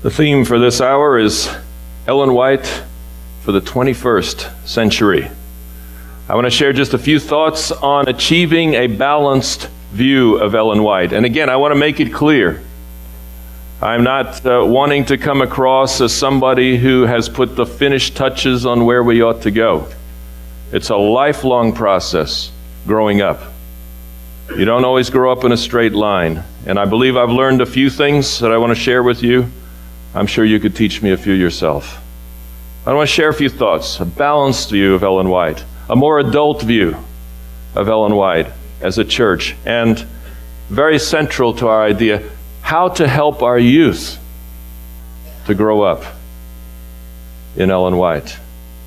The theme for this hour is Ellen White for the 21st century. I want to share just a few thoughts on achieving a balanced view of Ellen White. And again, I want to make it clear, I'm not wanting to come across as somebody who has put the finished touches on where we ought to go. It's a lifelong process growing up. You don't always grow up in a straight line. And I believe I've learned a few things that I want to share with you. I'm sure you could teach me a few yourself. I want to share a few thoughts, a balanced view of Ellen White, a more adult view of Ellen White as a church, and very central to our idea, how to help our youth to grow up in Ellen White.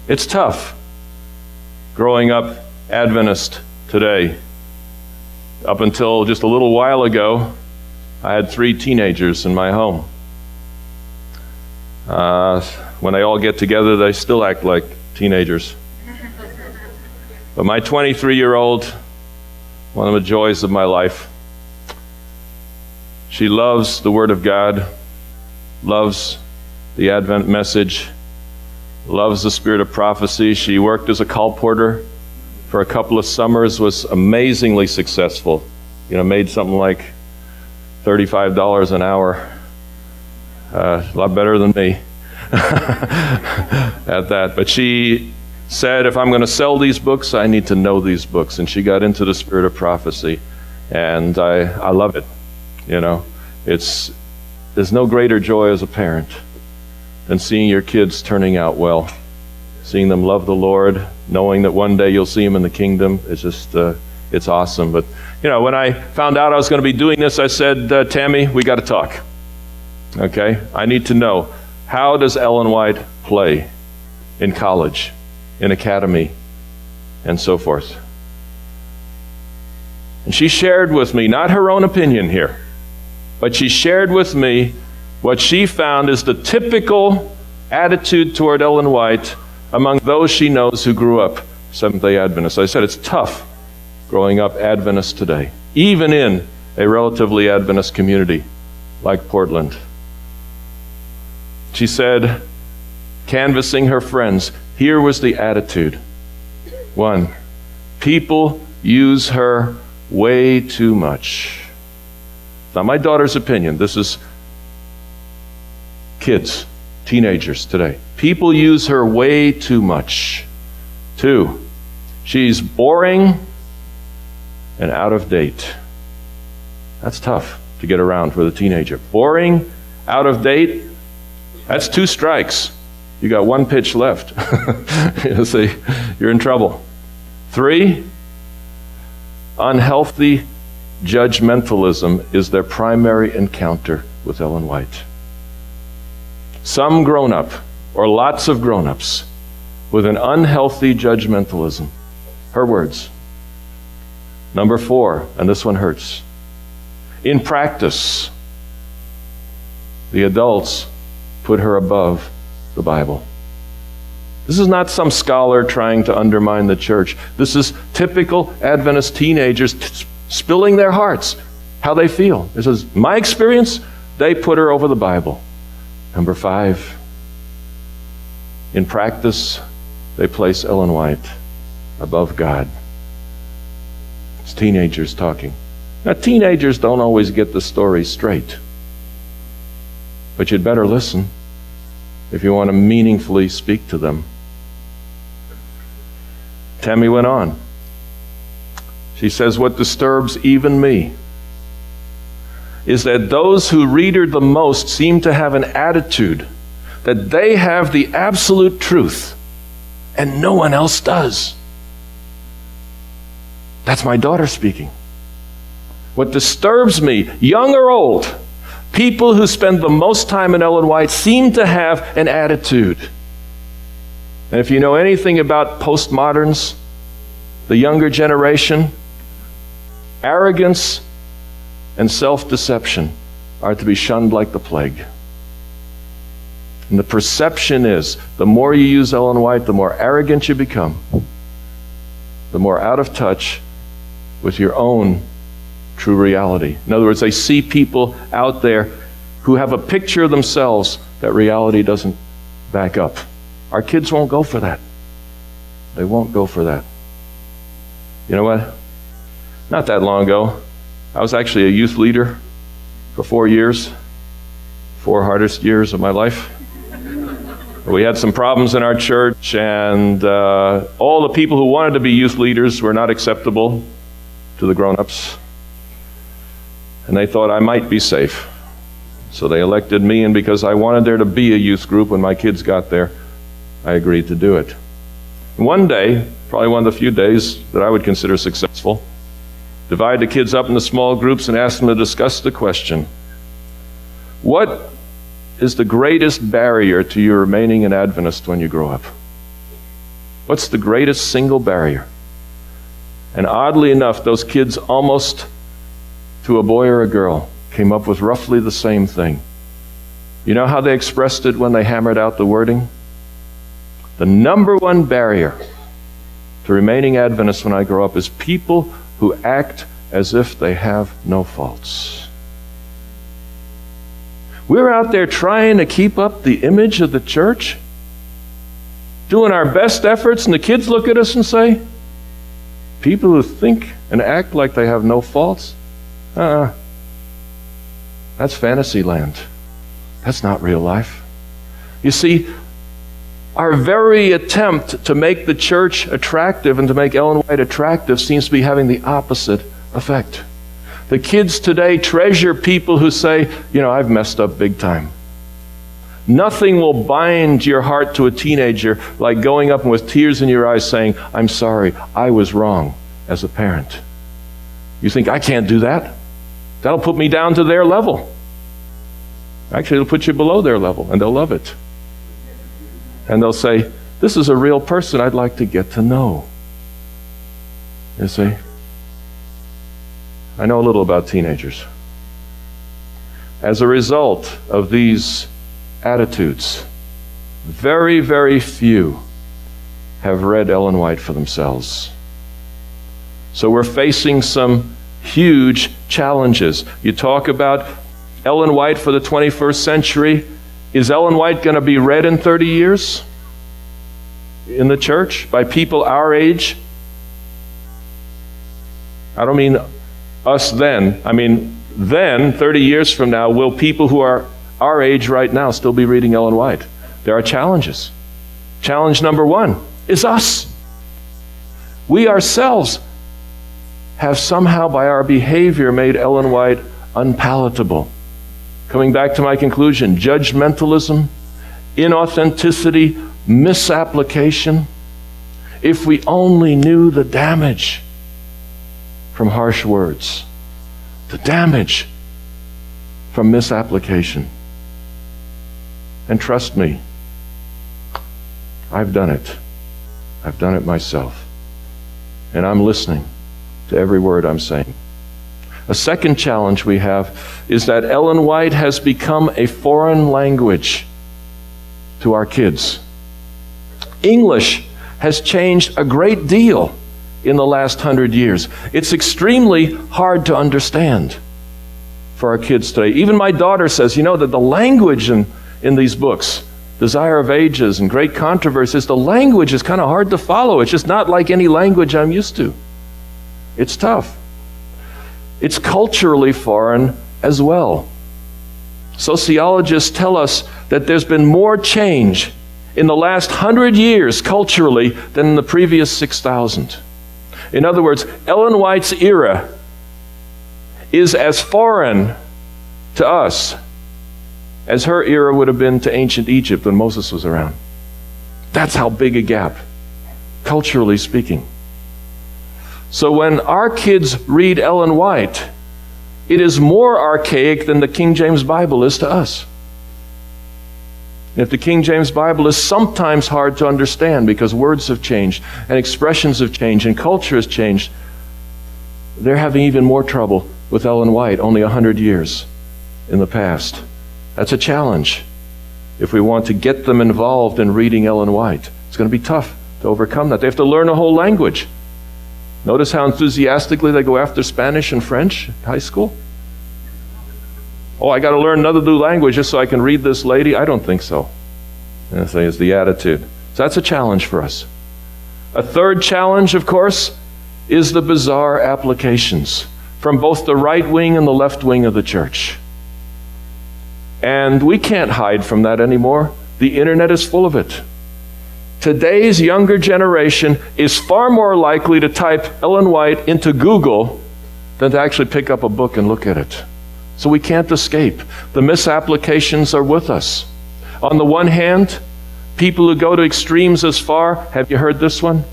It's tough growing up Adventist today. Up until just a little while ago, I had 3 teenagers in my home. When they all get together, they still act like teenagers. But my 23-year-old, one of the joys of my life, she loves the Word of God, loves the Advent message, loves the spirit of prophecy. She worked as a colporteur for a couple of summers, was amazingly successful. Made something like $35 an hour. A lot better than me at that. But she said, if I'm going to sell these books, I need to know these books. And she got into the spirit of prophecy. And I love it. There's no greater joy as a parent than seeing your kids turning out well, seeing them love the Lord, knowing that one day you'll see them in the kingdom. It's just, it's awesome. But, when I found out I was going to be doing this, I said, Tammy, we got to talk. Okay? I need to know, how does Ellen White play in college, in academy, and so forth? And she shared with me, not her own opinion here, but she shared with me what she found is the typical attitude toward Ellen White among those she knows who grew up Seventh-day Adventists. I said it's tough growing up Adventist today, even in a relatively Adventist community like Portland. She said, canvassing her friends, here was the attitude. 1, people use her way too much. Not my daughter's opinion. This is kids, teenagers today. People use her way too much. 2, she's boring and out of date. That's tough to get around with a teenager. Boring, out of date, that's 2 strikes. You got 1 pitch left. You see, you're in trouble. 3, unhealthy judgmentalism is their primary encounter with Ellen White. Some grown-up, or lots of grown-ups, with an unhealthy judgmentalism. Her words. Number 4, and this one hurts. In practice, the adults put her above the Bible. This is not some scholar trying to undermine the church. This is typical Adventist teenagers spilling their hearts, how they feel. This is my experience. They put her over the Bible. Number 5, in practice, they place Ellen White above God. It's teenagers talking. Now, teenagers don't always get the story straight. But you'd better listen if you want to meaningfully speak to them. Tammy went on. She says, what disturbs even me is that those who read her the most seem to have an attitude that they have the absolute truth and no one else does. That's my daughter speaking. What disturbs me, young or old, people who spend the most time in Ellen White seem to have an attitude. And if you know anything about postmoderns, the younger generation, arrogance and self-deception are to be shunned like the plague. And the perception is, the more you use Ellen White, the more arrogant you become, the more out of touch with your own true reality. In other words, they see people out there who have a picture of themselves that reality doesn't back up. Our kids won't go for that. They won't go for that. You know what? Not that long ago, I was actually a youth leader for 4 years, 4 hardest years of my life. We had some problems in our church, and all the people who wanted to be youth leaders were not acceptable to the grown-ups. And they thought I might be safe. So they elected me, and because I wanted there to be a youth group when my kids got there, I agreed to do it. One day, probably one of the few days that I would consider successful, divide the kids up into small groups and ask them to discuss the question, what is the greatest barrier to you remaining an Adventist when you grow up? What's the greatest single barrier? And oddly enough, those kids, almost to a boy or a girl, came up with roughly the same thing. You know how they expressed it when they hammered out the wording? The number one barrier to remaining Adventist when I grow up is people who act as if they have no faults. We're out there trying to keep up the image of the church, doing our best efforts, and the kids look at us and say, people who think and act like they have no faults? That's fantasy land. That's not real life. You see, our very attempt to make the church attractive and to make Ellen White attractive seems to be having the opposite effect. The kids today treasure people who say, you know, I've messed up big time. Nothing will bind your heart to a teenager like going up and with tears in your eyes saying, I'm sorry, I was wrong as a parent. You think, I can't do that. That'll put me down to their level. Actually, it'll put you below their level, and they'll love it. And they'll say, this is a real person I'd like to get to know. You see? I know a little about teenagers. As a result of these attitudes, very, very few have read Ellen White for themselves. So we're facing some huge challenges. You talk about Ellen White for the 21st century. Is Ellen White going to be read in 30 years in the church by people our age? I don't mean us then. I mean then, 30 years from now, will people who are our age right now still be reading Ellen White? There are challenges. Challenge number one is us. We ourselves have somehow by our behavior made Ellen White unpalatable. Coming back to my conclusion, judgmentalism, inauthenticity, misapplication. If we only knew the damage from harsh words, the damage from misapplication. And trust me, I've done it. I've done it myself. And I'm listening to every word I'm saying. A second challenge we have is that Ellen White has become a foreign language to our kids. English has changed a great deal in the last 100 years. It's extremely hard to understand for our kids today. Even my daughter says, you know, that the language in these books, Desire of Ages and Great Controversies, the language is kind of hard to follow. It's just not like any language I'm used to. It's tough. It's culturally foreign as well. Sociologists tell us that there's been more change in the last 100 years culturally than in the previous 6,000. In other words, Ellen White's era is as foreign to us as her era would have been to ancient Egypt when Moses was around. That's how big a gap, culturally speaking. So when our kids read Ellen White, it is more archaic than the King James Bible is to us. And if the King James Bible is sometimes hard to understand because words have changed and expressions have changed and culture has changed, they're having even more trouble with Ellen White only 100 years in the past. That's a challenge if we want to get them involved in reading Ellen White. It's going to be tough to overcome that. They have to learn a whole language. Notice how enthusiastically they go after Spanish and French in high school? Oh, I got to learn another new language just so I can read this lady? I don't think so. And I say it's the attitude. So that's a challenge for us. A third challenge, of course, is the bizarre applications from both the right wing and the left wing of the church. And we can't hide from that anymore. The internet is full of it. Today's younger generation is far more likely to type Ellen White into Google than to actually pick up a book and look at it. So we can't escape. The misapplications are with us. On the one hand, people who go to extremes as far, have you heard this one?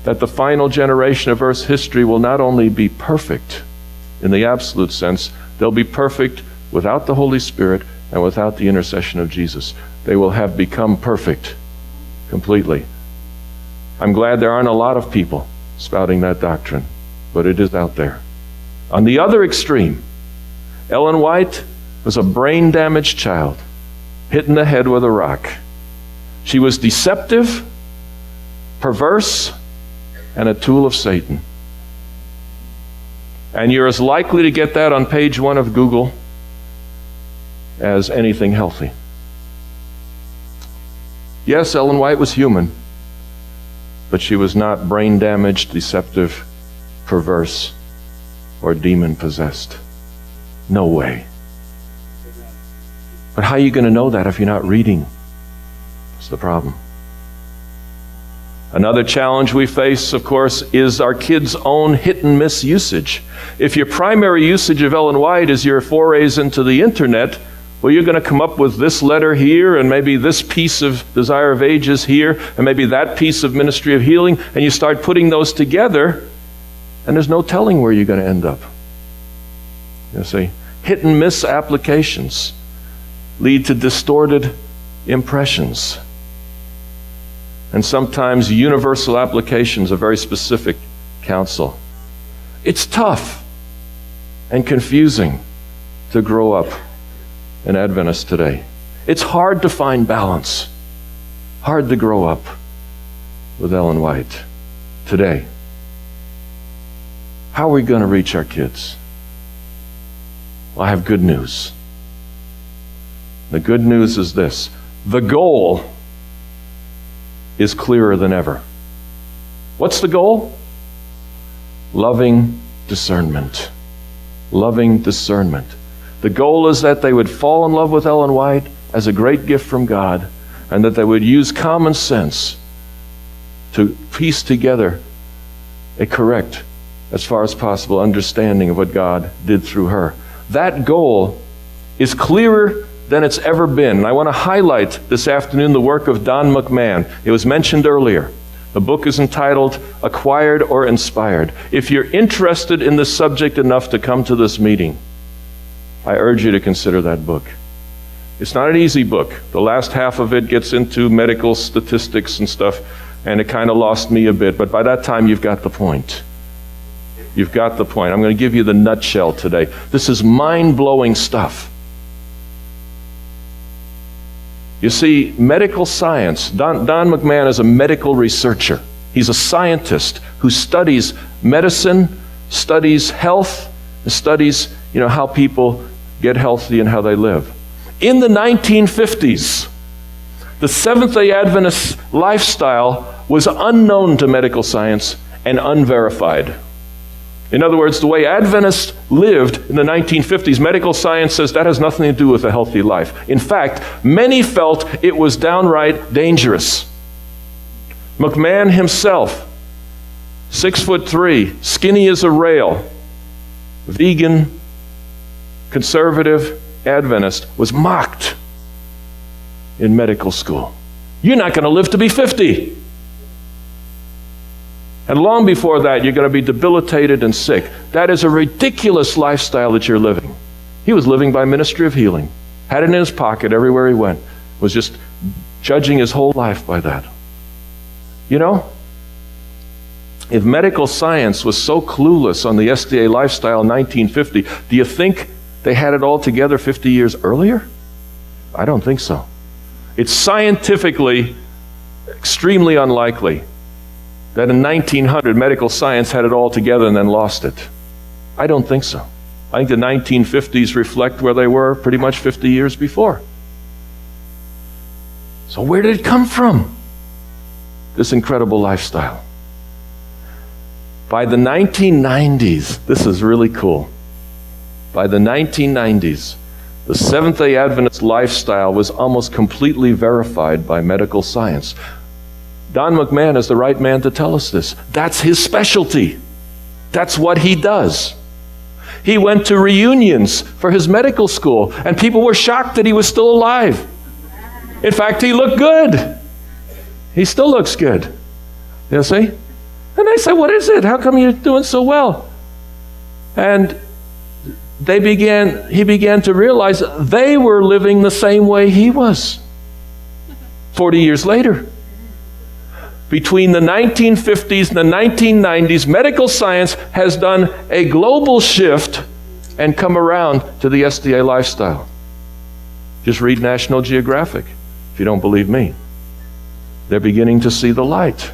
That the final generation of Earth's history will not only be perfect in the absolute sense, they'll be perfect without the Holy Spirit and without the intercession of Jesus. They will have become perfect completely. I'm glad there aren't a lot of people spouting that doctrine, but it is out there. On the other extreme, Ellen White was a brain-damaged child, hit in the head with a rock. She was deceptive, perverse, and a tool of Satan. And you're as likely to get that on page 1 of Google as anything healthy. Yes, Ellen White was human, but she was not brain-damaged, deceptive, perverse, or demon-possessed. No way. But how are you going to know that if you're not reading? That's the problem. Another challenge we face, of course, is our kids' own hit-and-miss usage. If your primary usage of Ellen White is your forays into the internet, well, you're going to come up with this letter here, and maybe this piece of Desire of Ages here, and maybe that piece of Ministry of Healing, and you start putting those together, and there's no telling where you're going to end up. You see, hit-and-miss applications lead to distorted impressions. And sometimes universal applications of very specific counsel. It's tough and confusing to grow up an Adventist today. It's hard to find balance. Hard to grow up with Ellen White today. How are we going to reach our kids? Well, I have good news. The good news is this. The goal is clearer than ever. What's the goal? Loving discernment. Loving discernment. The goal is that they would fall in love with Ellen White as a great gift from God, and that they would use common sense to piece together a correct, as far as possible, understanding of what God did through her. That goal is clearer than it's ever been. And I want to highlight this afternoon the work of Don McMahon. It was mentioned earlier. The book is entitled Acquired or Inspired. If you're interested in this subject enough to come to this meeting, I urge you to consider that book. It's not an easy book. The last half of it gets into medical statistics and stuff, and it kind of lost me a bit, but by that time you've got the point. You've got the point. I'm going to give you the nutshell today. This is mind-blowing stuff. You see, medical science, Don McMahon is a medical researcher. He's a scientist who studies medicine, studies health, studies, how people get healthy and how they live. In the 1950s, the Seventh-day Adventist lifestyle was unknown to medical science and unverified. In other words, the way Adventists lived in the 1950s, medical science says that has nothing to do with a healthy life. In fact, many felt it was downright dangerous. McMahon himself, 6'3", skinny as a rail, vegan, conservative Adventist, was mocked in medical school. You're not going to live to be 50. And long before that, you're going to be debilitated and sick. That is a ridiculous lifestyle that you're living. He was living by Ministry of Healing. Had it in his pocket everywhere he went. Was just judging his whole life by that. If medical science was so clueless on the SDA lifestyle in 1950, do you think they had it all together 50 years earlier? I don't think so. It's scientifically extremely unlikely that in 1900 medical science had it all together and then lost it. I don't think so. I think the 1950s reflect where they were pretty much 50 years before. So where did it come from? This incredible lifestyle. By the 1990s, this is really cool. By the 1990s, the Seventh-day Adventist lifestyle was almost completely verified by medical science. Don McMahon is the right man to tell us this. That's his specialty. That's what he does. He went to reunions for his medical school, and people were shocked that he was still alive. In fact, he looked good. He still looks good. You see? And they said, what is it? How come you're doing so well? And he began to realize they were living the same way he was 40 years later. Between the 1950s and the 1990s, medical science has done a global shift and come around to the SDA lifestyle. Just read National Geographic if you don't believe me. They're beginning to see the light.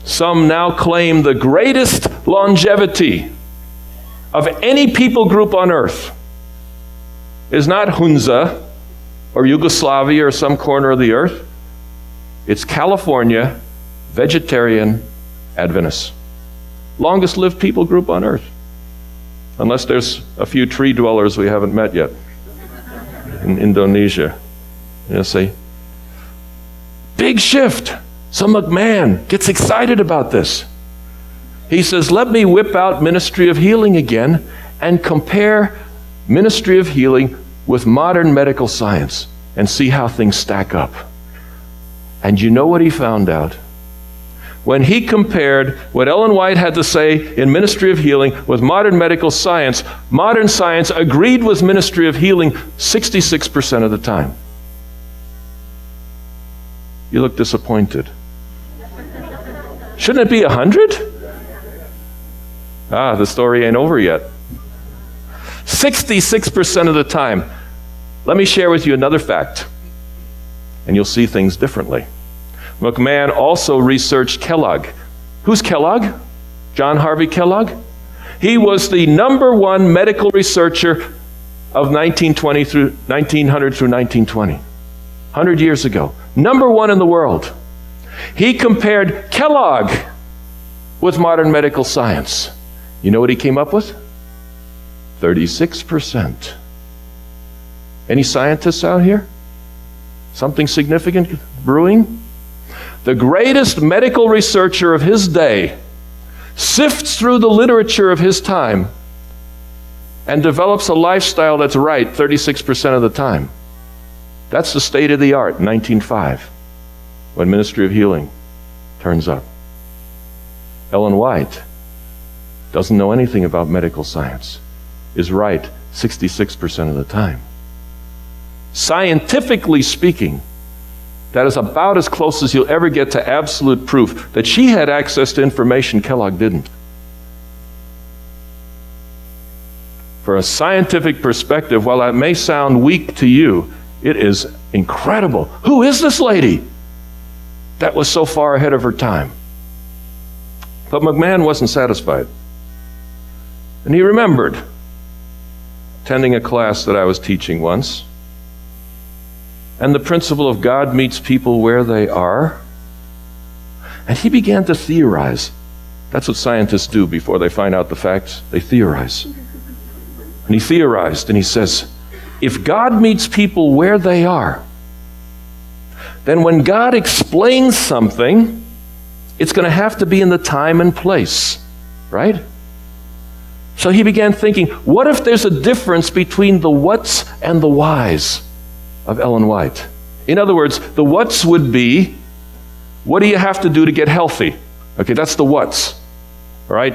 Some now claim the greatest longevity of any people group on earth is not Hunza or Yugoslavia or some corner of the earth. It's California vegetarian Adventists. Longest lived people group on earth. Unless there's a few tree dwellers we haven't met yet in Indonesia. You see? Big shift. So McMahon gets excited about this. He says, let me whip out Ministry of Healing again and compare Ministry of Healing with modern medical science and see how things stack up. And you know what he found out? When he compared what Ellen White had to say in Ministry of Healing with modern medical science agreed with Ministry of Healing 66% of the time. You look disappointed. Shouldn't it be 100? The story ain't over yet. 66% of the time. Let me share with you another fact, and you'll see things differently. McMahon also researched Kellogg. Who's Kellogg? John Harvey Kellogg? He was the #1 medical researcher of 1900 through 1920. 100 years ago. #1 in the world. He compared Kellogg with modern medical science. You know what he came up with? 36%. Any scientists out here? Something significant brewing? The greatest medical researcher of his day sifts through the literature of his time and develops a lifestyle that's right 36% of the time. That's the state of the art in 1905 when Ministry of Healing turns up. Ellen White doesn't know anything about medical science, is right 66% of the time. Scientifically speaking, that is about as close as you'll ever get to absolute proof that she had access to information Kellogg didn't. For a scientific perspective, while that may sound weak to you, it is incredible. Who is this lady that was so far ahead of her time? But McMahon wasn't satisfied. And he remembered attending a class that I was teaching once. And the principle of God meets people where they are. And he began to theorize. That's what scientists do before they find out the facts. They theorize. And he theorized and he says, if God meets people where they are, then when God explains something, it's going to have to be in the time and place, right? So he began thinking, what if there's a difference between the whats and the whys of Ellen White? In other words, the whats would be, what do you have to do to get healthy? Okay, that's the whats, all right?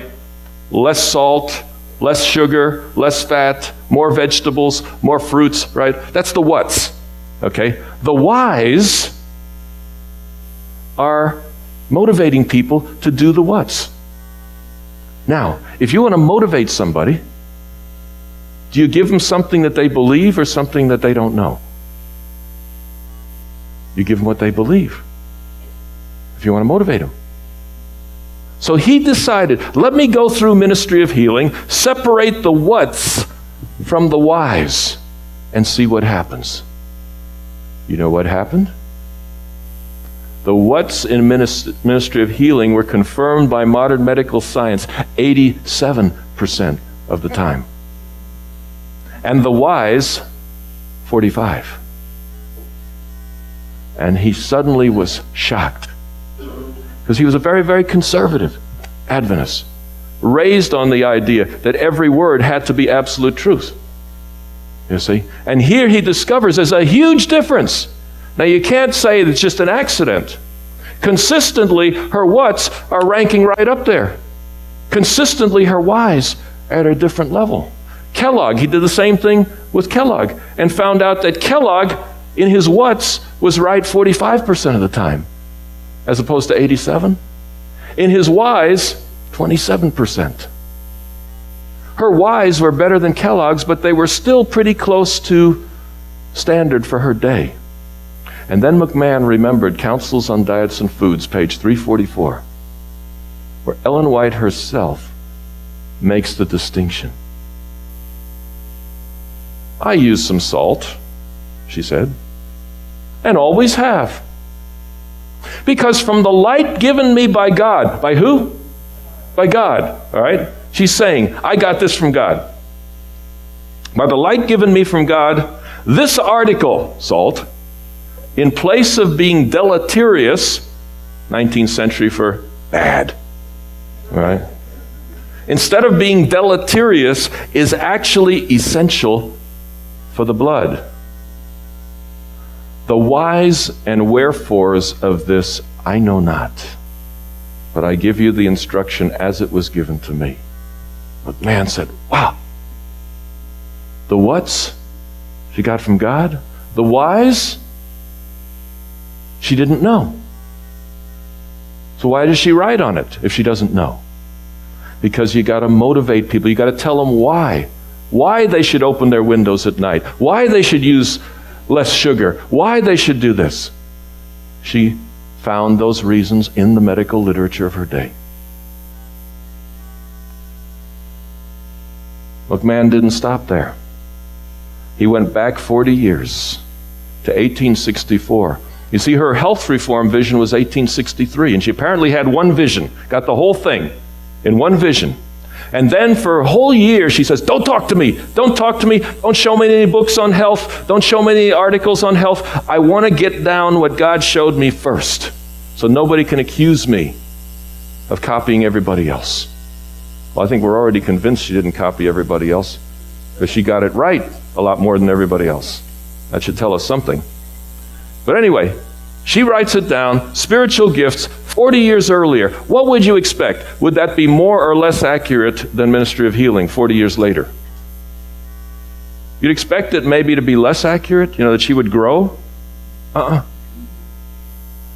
Less salt, less sugar, less fat, more vegetables, more fruits, right? That's the whats, okay? The whys are motivating people to do the whats. Now, if you want to motivate somebody, do you give them something that they believe or something that they don't know? You give them what they believe if you want to motivate them. So he decided, let me go through ministry of healing, separate the whats from the whys, and see what happens. You know what happened? The whats in ministry of healing were confirmed by modern medical science 87% of the time. And the whys, 45. And he suddenly was shocked. Because he was a very, very conservative Adventist, raised on the idea that every word had to be absolute truth. You see? And here he discovers there's a huge difference. Now you can't say it's just an accident. Consistently, her whats are ranking right up there. Consistently, her whys are at a different level. Kellogg, he did the same thing with Kellogg and found out that Kellogg, in his whats, was right 45% of the time, as opposed to 87. In his whys, 27%. Her whys were better than Kellogg's, but they were still pretty close to standard for her day. And then McMahon remembered Counsels on Diets and Foods, page 344, where Ellen White herself makes the distinction. I use some salt, she said, and always have. Because from the light given me by God, by who? By God, all right? She's saying, I got this from God. By the light given me from God, this article, salt, in place of being deleterious, 19th century for bad, all right? Instead of being deleterious, is actually essential for the blood. The whys and wherefores of this I know not, but I give you the instruction as it was given to me. But man said, wow. The whats she got from God, the whys she didn't know. So why does she write on it if she doesn't know? Because you got to motivate people. You got to tell them why they should open their windows at night, why they should use less sugar, why they should do this. She found those reasons in the medical literature of her day. McMahon didn't stop there. He went back 40 years to 1864. You see, her health reform vision was 1863, and she apparently had one vision, got the whole thing in one vision. And then for a whole year, she says, don't talk to me, don't talk to me, don't show me any books on health, don't show me any articles on health. I want to get down what God showed me first, so nobody can accuse me of copying everybody else. Well, I think we're already convinced she didn't copy everybody else, because she got it right a lot more than everybody else. That should tell us something. But anyway, she writes it down, spiritual gifts, 40 years earlier. What would you expect? Would that be more or less accurate than ministry of healing 40 years later? You'd expect it maybe to be less accurate, that she would grow?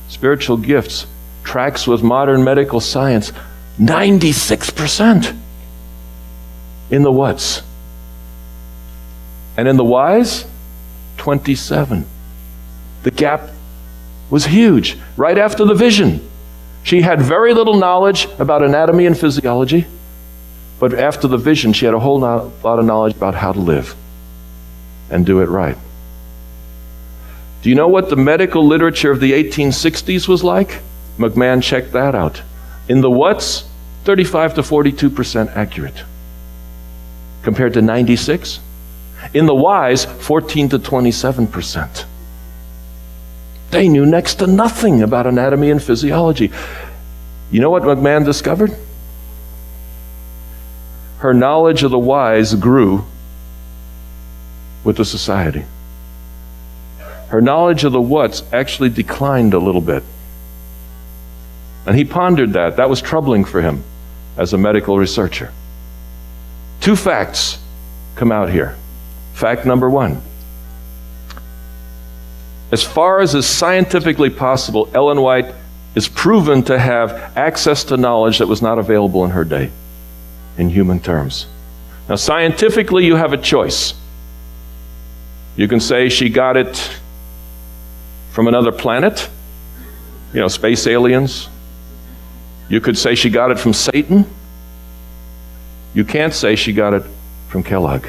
Spiritual gifts tracks with modern medical science, 96% in the whats. And in the whys, 27. The gap was huge. Right after the vision, she had very little knowledge about anatomy and physiology, but after the vision, she had a whole lot of knowledge about how to live and do it right. Do you know what the medical literature of the 1860s was like? McMahon checked that out. In the whats, 35 to 42% accurate, compared to 96. In the whys, 14 to 27%. They knew next to nothing about anatomy and physiology. You know what McMahon discovered? Her knowledge of the whys grew with the society. Her knowledge of the whats actually declined a little bit. And he pondered that. That was troubling for him as a medical researcher. Two facts come out here. Fact number one. As far as is scientifically possible, Ellen White is proven to have access to knowledge that was not available in her day, in human terms. Now, scientifically, you have a choice. You can say she got it from another planet, space aliens. You could say she got it from Satan. You can't say she got it from Kellogg.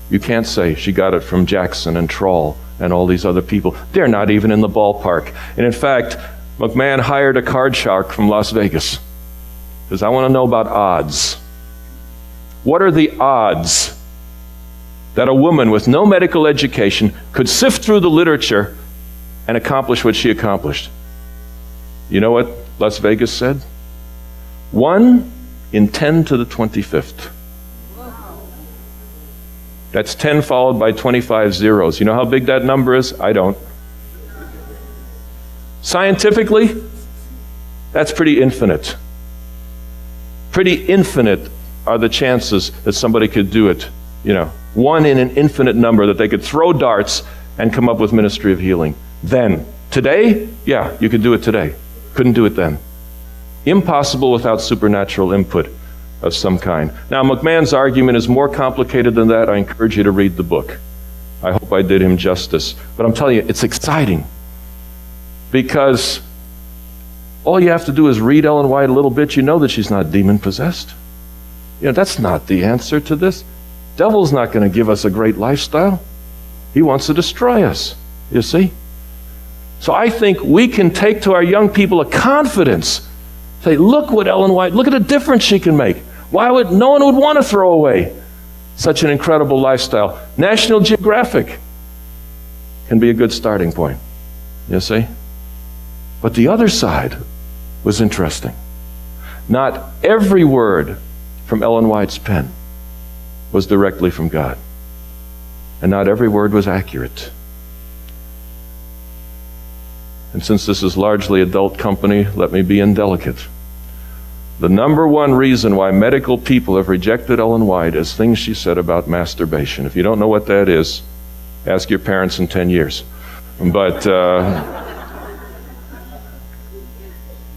You can't say she got it from Jackson and Troll and all these other people. They're not even in the ballpark. And in fact, McMahon hired a card shark from Las Vegas because I want to know about odds. What are the odds that a woman with no medical education could sift through the literature and accomplish what she accomplished? You know what Las Vegas said? 1 in 10 to the 25th. That's 10 followed by 25 zeros. You know how big that number is? I don't. Scientifically, that's pretty infinite. Pretty infinite are the chances that somebody could do it. 1 in an infinite number, that they could throw darts and come up with ministry of healing. Then, today, yeah, you could do it today. Couldn't do it then. Impossible without supernatural input of some kind. Now, McMahon's argument is more complicated than that. I encourage you to read the book. I hope I did him justice. But I'm telling you, it's exciting. Because all you have to do is read Ellen White a little bit. You know that she's not demon-possessed. That's not the answer to this. Devil's not going to give us a great lifestyle. He wants to destroy us, you see. So I think we can take to our young people a confidence. Say, look what Ellen White, look at the difference she can make. No one would want to throw away such an incredible lifestyle. National Geographic can be a good starting point, you see. But the other side was interesting. Not every word from Ellen White's pen was directly from God. And not every word was accurate. And since this is largely adult company, let me be indelicate. The number one reason why medical people have rejected Ellen White is things she said about masturbation. If you don't know what that is, ask your parents in 10 years. But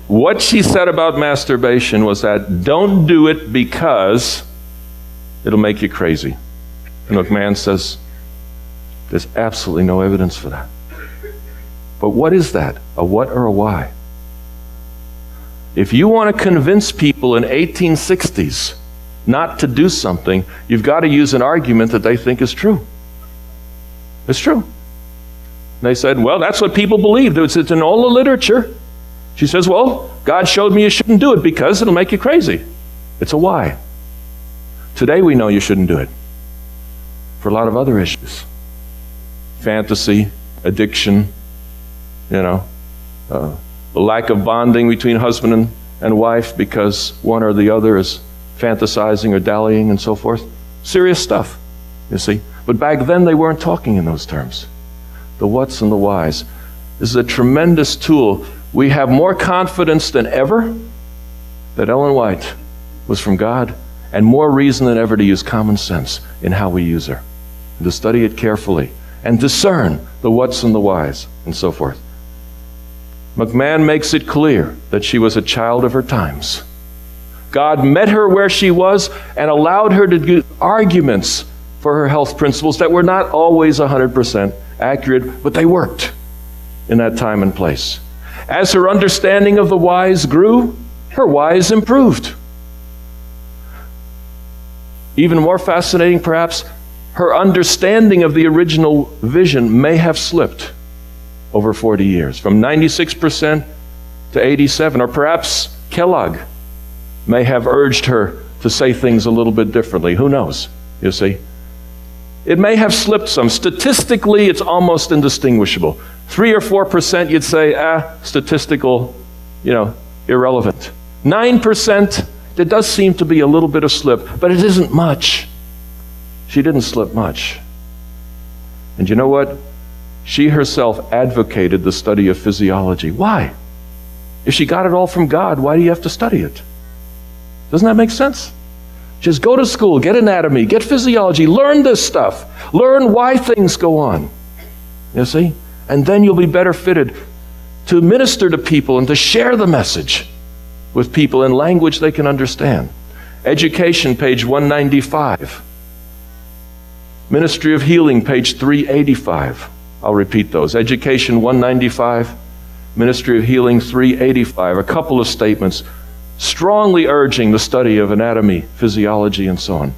what she said about masturbation was that don't do it because it'll make you crazy. And McMahon says there's absolutely no evidence for that. But what is that? A what or a why? If you want to convince people in 1860s not to do something, you've got to use an argument that they think is true. It's true. And they said, well, that's what people believed. It's in all the literature. She says, well, God showed me you shouldn't do it because it'll make you crazy. It's a why. Today we know you shouldn't do it for a lot of other issues. Fantasy, addiction, the lack of bonding between husband and wife because one or the other is fantasizing or dallying and so forth. Serious stuff, you see. But back then they weren't talking in those terms. The whats and the whys. This is a tremendous tool. We have more confidence than ever that Ellen White was from God, and more reason than ever to use common sense in how we use her, and to study it carefully, and discern the whats and the whys, and so forth. McMahon makes it clear that she was a child of her times. God met her where she was and allowed her to do arguments for her health principles that were not always 100% accurate, but they worked in that time and place. As her understanding of the whys grew, her whys improved. Even more fascinating, perhaps, her understanding of the original vision may have slipped over 40 years, from 96% to 87%, or perhaps Kellogg may have urged her to say things a little bit differently. Who knows, you see? It may have slipped some. Statistically, it's almost indistinguishable. 3 or 4%, you'd say, statistical, irrelevant. 9%, there does seem to be a little bit of slip, but it isn't much. She didn't slip much. And you know what? She herself advocated the study of physiology. Why? If she got it all from God, why do you have to study it? Doesn't that make sense? Just go to school, get anatomy, get physiology, learn this stuff. Learn why things go on. You see? And then you'll be better fitted to minister to people and to share the message with people in language they can understand. Education, page 195. Ministry of Healing, page 385. I'll repeat those. Education, 195. Ministry of Healing 385, a couple of statements strongly urging the study of anatomy, physiology, and so on.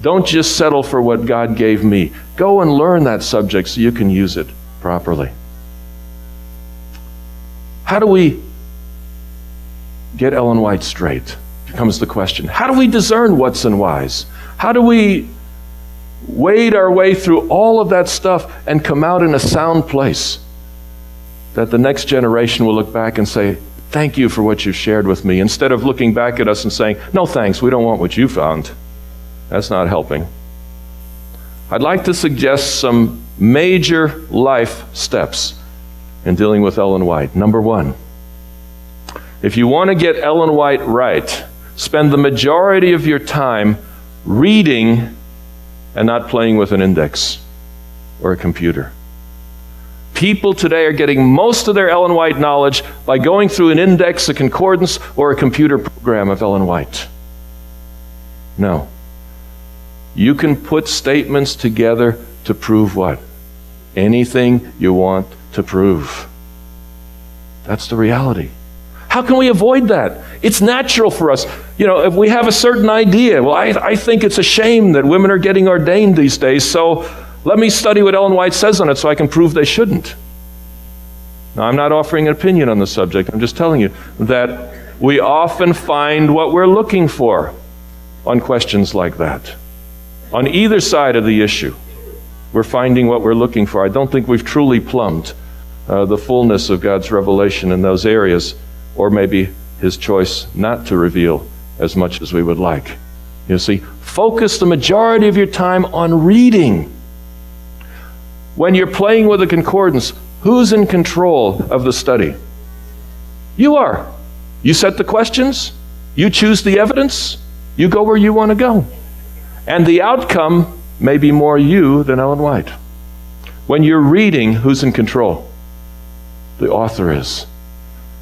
Don't just settle for what God gave me. Go and learn that subject so you can use it properly. How do we get Ellen White straight? Comes the question. How do we discern what's and whys? How do we wade our way through all of that stuff and come out in a sound place that the next generation will look back and say, thank you for what you shared with me, instead of looking back at us and saying, no thanks, we don't want what you found. That's not helping. I'd like to suggest some major life steps in dealing with Ellen White. Number one, if you want to get Ellen White right, spend the majority of your time reading and not playing with an index or a computer. People today are getting most of their Ellen White knowledge by going through an index, a concordance, or a computer program of Ellen White. No. You can put statements together to prove what? Anything you want to prove. That's the reality. How can we avoid that? It's natural for us. If we have a certain idea, well, I think it's a shame that women are getting ordained these days, so let me study what Ellen White says on it so I can prove they shouldn't. Now, I'm not offering an opinion on the subject. I'm just telling you that we often find what we're looking for on questions like that. On either side of the issue, we're finding what we're looking for. I don't think we've truly plumbed the fullness of God's revelation in those areas, or maybe His choice not to reveal as much as we would like. You see, focus the majority of your time on reading. When you're playing with a concordance, who's in control of the study? You are. You set the questions, you choose the evidence, you go where you want to go. And the outcome may be more you than Ellen White. When you're reading, who's in control? The author is.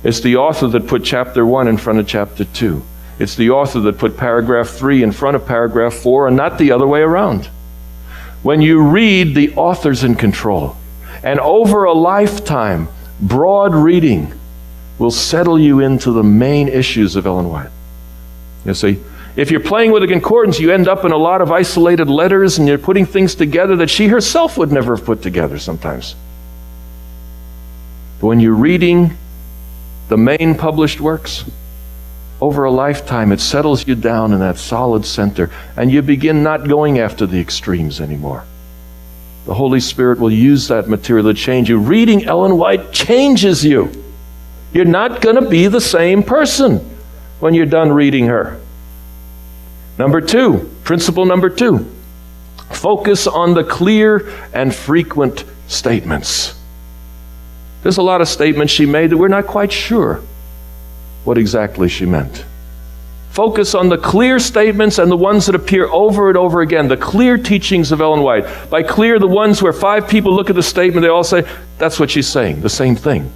It's the author that put chapter 1 in front of chapter 2. It's the author that put paragraph 3 in front of paragraph 4 and not the other way around. When you read, the author's in control. And over a lifetime, broad reading will settle you into the main issues of Ellen White. You see, if you're playing with a concordance, you end up in a lot of isolated letters and you're putting things together that she herself would never have put together sometimes. But when you're reading the main published works, over a lifetime, it settles you down in that solid center, and you begin not going after the extremes anymore. The Holy Spirit will use that material to change you. Reading Ellen White changes you. You're not going to be the same person when you're done reading her. Number two, principle number 2, focus on the clear and frequent statements. There's a lot of statements she made that we're not quite sure what exactly she meant. Focus on the clear statements and the ones that appear over and over again, the clear teachings of Ellen White. By clear, the ones where 5 people look at the statement, they all say, that's what she's saying, the same thing.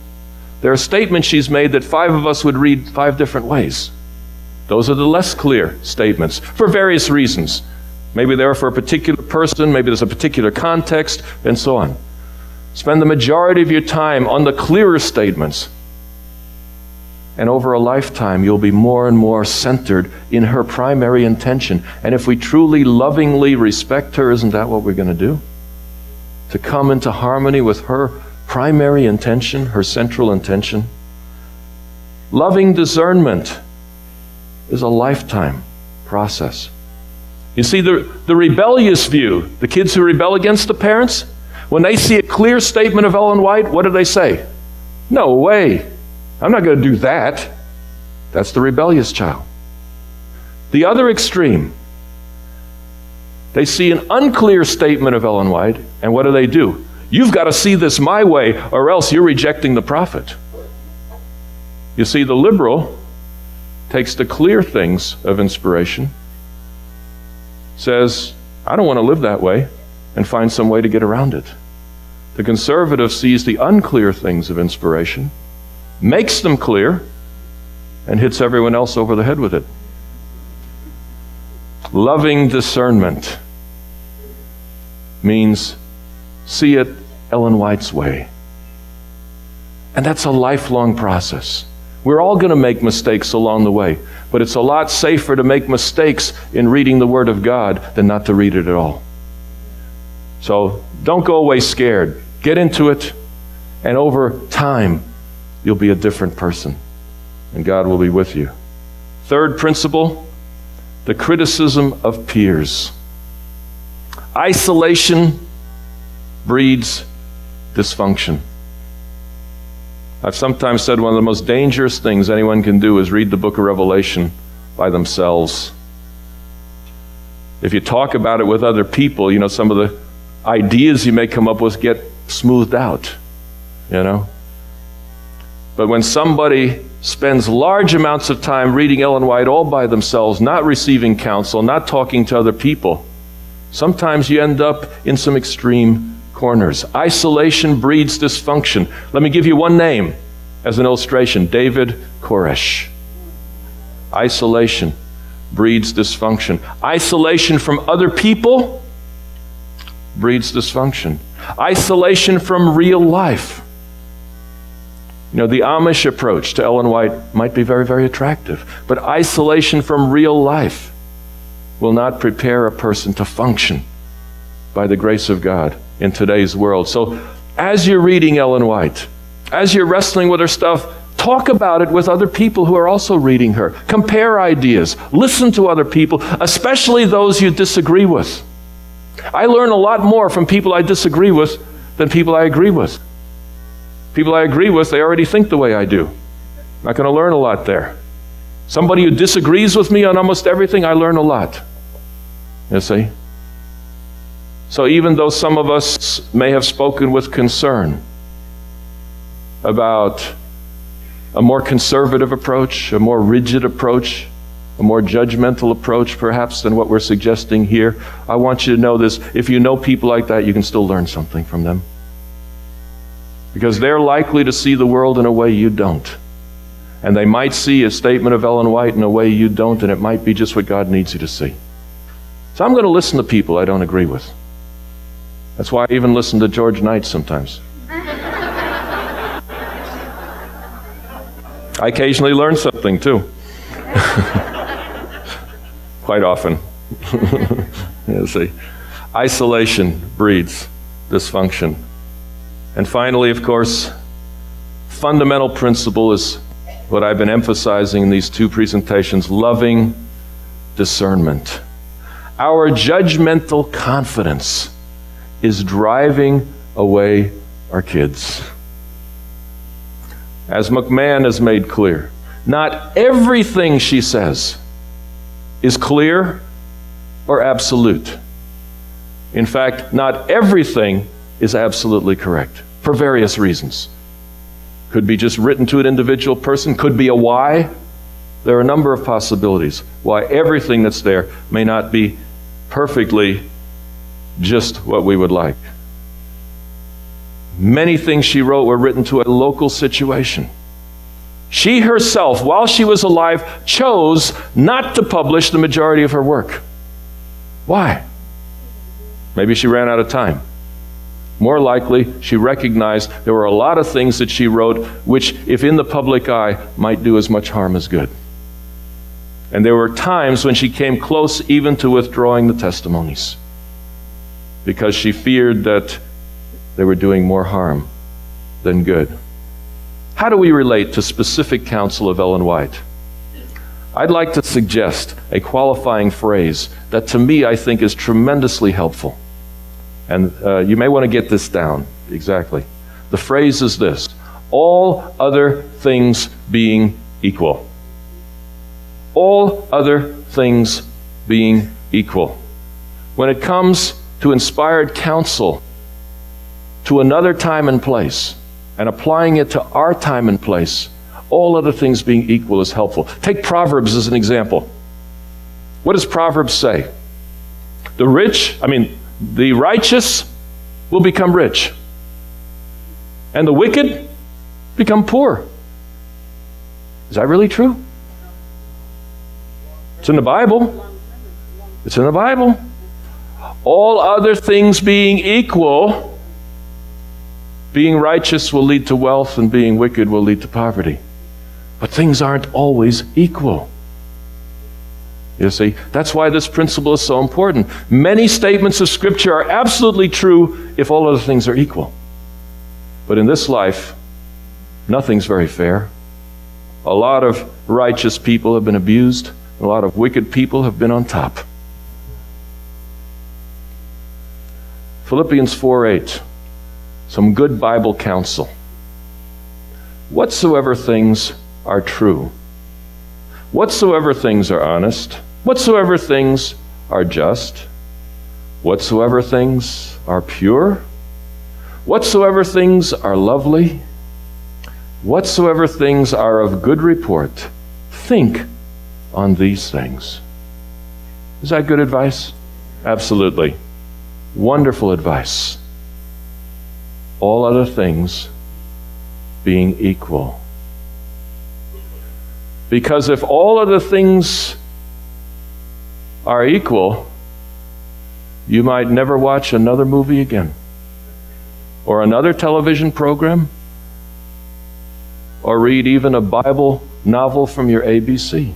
There are statements she's made that 5 of us would read 5 different ways. Those are the less clear statements for various reasons. Maybe they're for a particular person, maybe there's a particular context, and so on. Spend the majority of your time on the clearer statements. And over a lifetime, you'll be more and more centered in her primary intention. And if we truly lovingly respect her, isn't that what we're going to do? To come into harmony with her primary intention, her central intention. Loving discernment is a lifetime process. You see, the rebellious view, the kids who rebel against the parents, when they see a clear statement of Ellen White, what do they say? No way. I'm not going to do that. That's the rebellious child. The other extreme, they see an unclear statement of Ellen White, and what do? You've got to see this my way, or else you're rejecting the prophet. You see, the liberal takes the clear things of inspiration, says, I don't want to live that way, and finds some way to get around it. The conservative sees the unclear things of inspiration, makes them clear, and hits everyone else over the head with it. Loving discernment means see it Ellen White's way. And that's a lifelong process. We're all going to make mistakes along the way, but it's a lot safer to make mistakes in reading the Word of God than not to read it at all. So don't go away scared. Get into it, and over time, you'll be a different person, and God will be with you. Third principle, the criticism of peers. Isolation breeds dysfunction. I've sometimes said one of the most dangerous things anyone can do is read the book of Revelation by themselves. If you talk about it with other people, some of the ideas you may come up with get smoothed out, But when somebody spends large amounts of time reading Ellen White all by themselves, not receiving counsel, not talking to other people, sometimes you end up in some extreme corners. Isolation breeds dysfunction. Let me give you one name as an illustration. David Koresh. Isolation breeds dysfunction. Isolation from other people breeds dysfunction. Isolation from real life. The Amish approach to Ellen White might be very, very attractive, but isolation from real life will not prepare a person to function by the grace of God in today's world. So as you're reading Ellen White, as you're wrestling with her stuff, talk about it with other people who are also reading her. Compare ideas. Listen to other people, especially those you disagree with. I learn a lot more from people I disagree with than people I agree with. People I agree with, they already think the way I do. I'm not going to learn a lot there. Somebody who disagrees with me on almost everything, I learn a lot. You see? So even though some of us may have spoken with concern about a more conservative approach, a more rigid approach, a more judgmental approach perhaps than what we're suggesting here, I want you to know this. If you know people like that, you can still learn something from them. Because they're likely to see the world in a way you don't. And they might see a statement of Ellen White in a way you don't, and it might be just what God needs you to see. So I'm going to listen to people I don't agree with. That's why I even listen to George Knight sometimes. I occasionally learn something too. Quite often. You see, isolation breeds dysfunction. And finally, of course, fundamental principle is what I've been emphasizing in these two presentations: loving discernment. Our judgmental confidence is driving away our kids. As McMahon has made clear, not everything she says is clear or absolute. In fact, not everything is absolutely correct for various reasons. Could be just written to an individual person, could be a why. There are a number of possibilities why everything that's there may not be perfectly just what we would like. Many things she wrote were written to a local situation. She herself, while she was alive, chose not to publish the majority of her work. Why? Maybe she ran out of time. More likely, she recognized there were a lot of things that she wrote which, if in the public eye, might do as much harm as good. And there were times when she came close even to withdrawing the testimonies because she feared that they were doing more harm than good. How do we relate to specific counsel of Ellen White? I'd like to suggest a qualifying phrase that to me I think is tremendously helpful. And you may want to get this down exactly. The phrase is this: all other things being equal. All other things being equal. When it comes to inspired counsel to another time and place and applying it to our time and place, all other things being equal is helpful. Take Proverbs as an example. What does Proverbs say? The righteous will become rich, and the wicked become poor. Is that really true? It's in the Bible. It's in the Bible. All other things being equal, Being righteous will lead to wealth, and being wicked will lead to poverty. But things aren't always equal. You see, that's why this principle is so important. Many statements of Scripture are absolutely true if all other things are equal. But in this life, nothing's very fair. A lot of righteous people have been abused. A lot of wicked people have been on top. Philippians 4:8. Some good Bible counsel. Whatsoever things are true, whatsoever things are honest, whatsoever things are just, whatsoever things are pure, whatsoever things are lovely, whatsoever things are of good report, think on these things. Is that good advice? Absolutely. Wonderful advice. All other things being equal. Because if all other things are equal, you might never watch another movie again, or another television program, or read even a Bible novel from your ABC.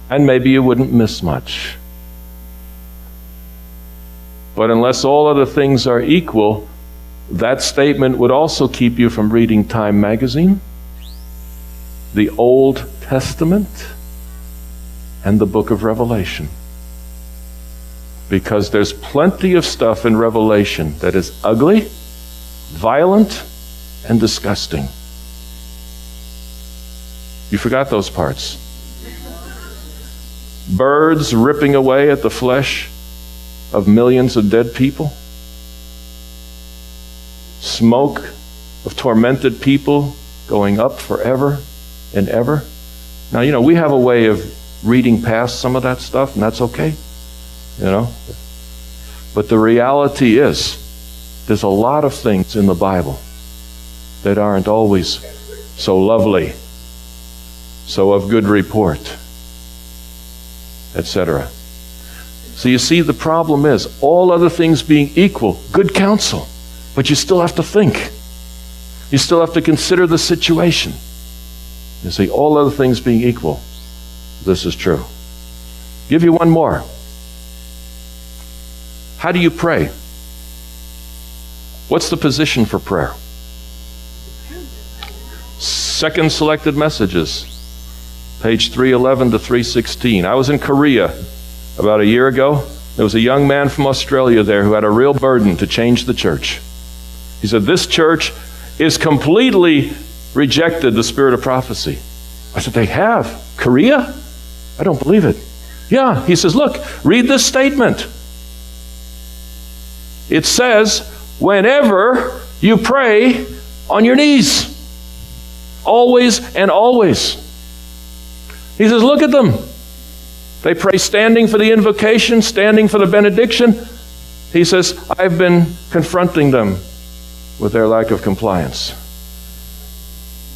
And maybe you wouldn't miss much. But unless all other things are equal, that statement would also keep you from reading Time magazine, the Old Testament, and the book of Revelation. Because there's plenty of stuff in Revelation that is ugly, violent, and disgusting. You forgot those parts. Birds ripping away at the flesh of millions of dead people. Smoke of tormented people going up forever and ever. Now, we have a way of reading past some of that stuff, and that's okay. But the reality is, there's a lot of things in the Bible that aren't always so lovely, so of good report, etc. So you see, the problem is, all other things being equal, good counsel, but you still have to think. You still have to consider the situation. You see, all other things being equal, this is true. Give you one more. How do you pray? What's the position for prayer? Second selected messages, page 311 to 316. I was in Korea about a year ago. There was a young man from Australia there who had a real burden to change the church. He said, this church is completely rejected the spirit of prophecy. I said, they have? Korea? I don't believe it. Yeah, he says, look, read this statement. It says, whenever you pray on your knees, always and always. He says, look at them. They pray standing for the invocation, standing for the benediction. He says, I've been confronting them with their lack of compliance.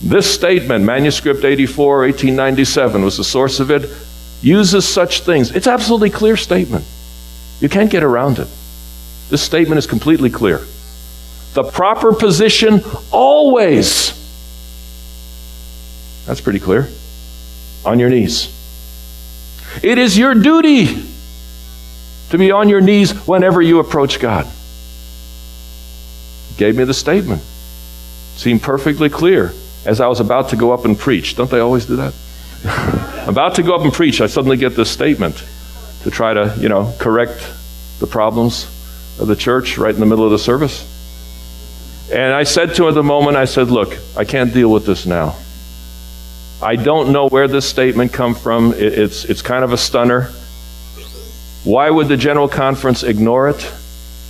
This statement, manuscript 84, 1897, was the source of it, uses such things. It's absolutely clear statement. You can't get around it. This statement is completely clear. The proper position always. That's pretty clear. On your knees. It is your duty to be on your knees whenever you approach God. He gave me the statement. It seemed perfectly clear as I was about to go up and preach. Don't they always do that? About to go up and preach, I suddenly get this statement to try to, correct the problems of the church right in the middle of the service. And I said to him at the moment, I said, look, I can't deal with this now. I don't know where this statement come from. It's kind of a stunner. Why would the General Conference ignore it?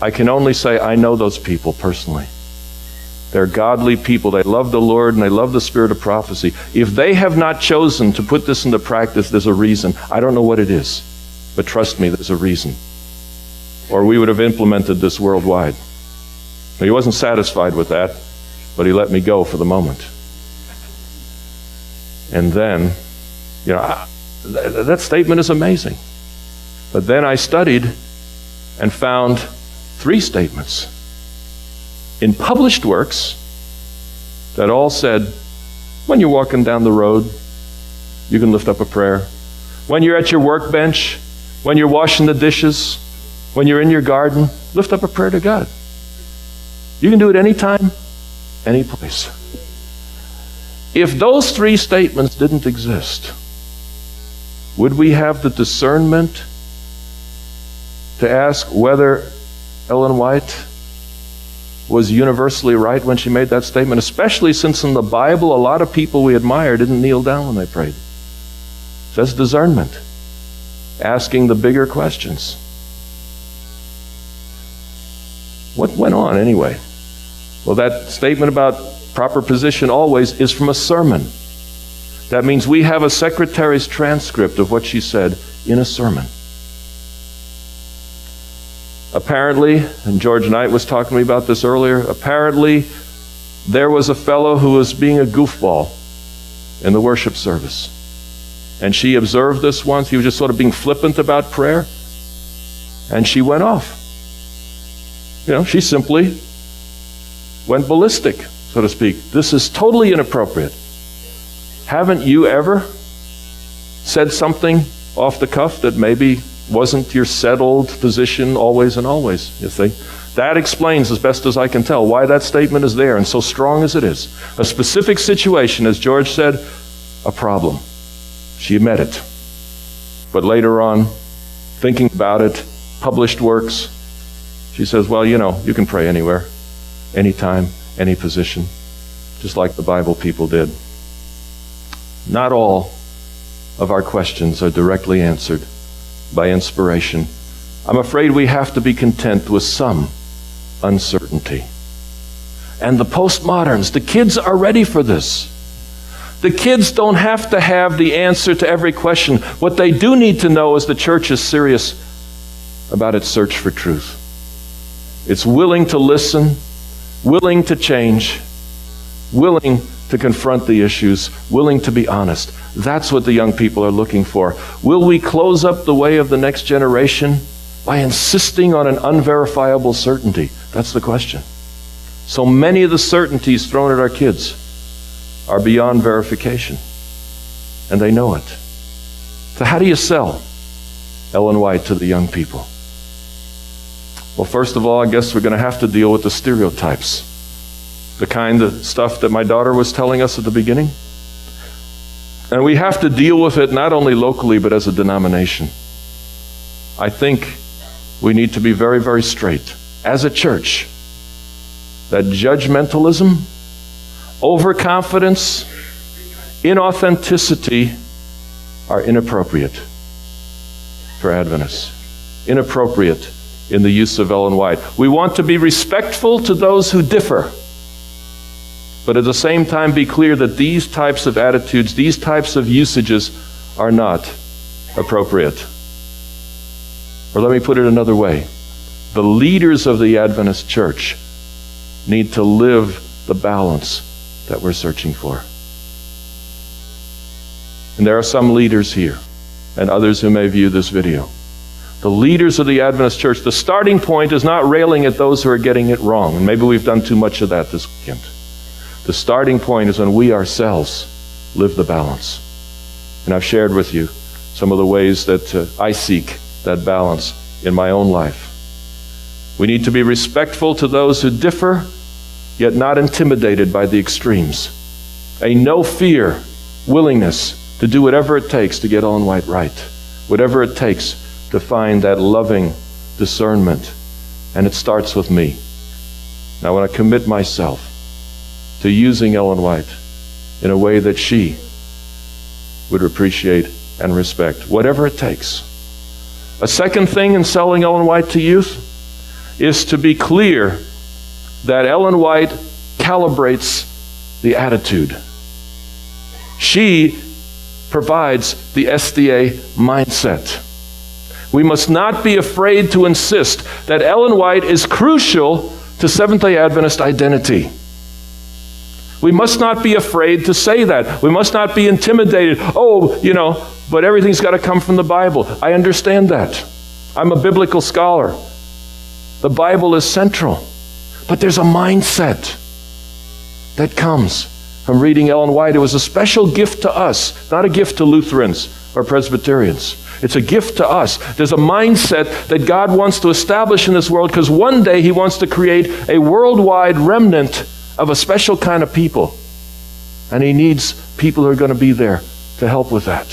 I can only say I know those people personally. They're godly people. They love the Lord and they love the spirit of prophecy. If they have not chosen to put this into practice, there's a reason. I don't know what it is, but trust me, there's a reason. Or we would have implemented this worldwide. He wasn't satisfied with that, but he let me go for the moment. And then, that statement is amazing. But then I studied and found 3 statements in published works that all said, when you're walking down the road, you can lift up a prayer. When you're at your workbench, when you're washing the dishes, when you're in your garden, lift up a prayer to God. You can do it anytime, any place. If those three statements didn't exist, would we have the discernment to ask whether Ellen White was universally right when she made that statement, especially since in the Bible a lot of people we admire didn't kneel down when they prayed? That's discernment, asking the bigger questions. What went on anyway? Well, that statement about proper position always is from a sermon. That means we have a secretary's transcript of what she said in a sermon. Apparently, and George Knight was talking to me about this earlier, apparently there was a fellow who was being a goofball in the worship service. And she observed this once. He was just sort of being flippant about prayer. And she went off. She simply went ballistic, so to speak. This is totally inappropriate. Haven't you ever said something off the cuff that maybe wasn't your settled position always and always, you see? That explains, as best as I can tell, why that statement is there and so strong as it is. A specific situation, as George said, a problem. She met it. But later on, thinking about it, published works, she says, well, you can pray anywhere, anytime, any position, just like the Bible people did. Not all of our questions are directly answered by inspiration. I'm afraid we have to be content with some uncertainty. And the postmoderns, the kids are ready for this. The kids don't have to have the answer to every question. What they do need to know is the church is serious about its search for truth. It's willing to listen, willing to change, willing to confront the issues, willing to be honest. That's what the young people are looking for. Will we close up the way of the next generation by insisting on an unverifiable certainty? That's the question. So many of the certainties thrown at our kids are beyond verification, and they know it. So how do you sell Ellen White to the young people? Well, first of all, I guess we're going to have to deal with the stereotypes. The kind of stuff that my daughter was telling us at the beginning. And we have to deal with it not only locally, but as a denomination. I think we need to be very, very straight as a church that judgmentalism, overconfidence, inauthenticity are inappropriate for Adventists. Inappropriate in the use of Ellen White. We want to be respectful to those who differ, but at the same time be clear that these types of attitudes, these types of usages are not appropriate. Or let me put it another way. The leaders of the Adventist church need to live the balance that we're searching for. And there are some leaders here and others who may view this video. The leaders of the Adventist church, the starting point is not railing at those who are getting it wrong. And maybe we've done too much of that this weekend. The starting point is when we ourselves live the balance. And I've shared with you some of the ways that I seek that balance in my own life. We need to be respectful to those who differ, yet not intimidated by the extremes. A no-fear willingness to do whatever it takes to get Ellen White right. Whatever it takes to find that loving discernment. And it starts with me. Now, when I commit myself to using Ellen White in a way that she would appreciate and respect, whatever it takes. A second thing in selling Ellen White to youth is to be clear that Ellen White calibrates the attitude. She provides the SDA mindset. We must not be afraid to insist that Ellen White is crucial to Seventh-day Adventist identity. We must not be afraid to say that. We must not be intimidated. But everything's got to come from the Bible. I understand that. I'm a biblical scholar. The Bible is central. But there's a mindset that comes from reading Ellen White. It was a special gift to us, not a gift to Lutherans or Presbyterians. It's a gift to us. There's a mindset that God wants to establish in this world because one day he wants to create a worldwide remnant of a special kind of people. And he needs people who are going to be there to help with that.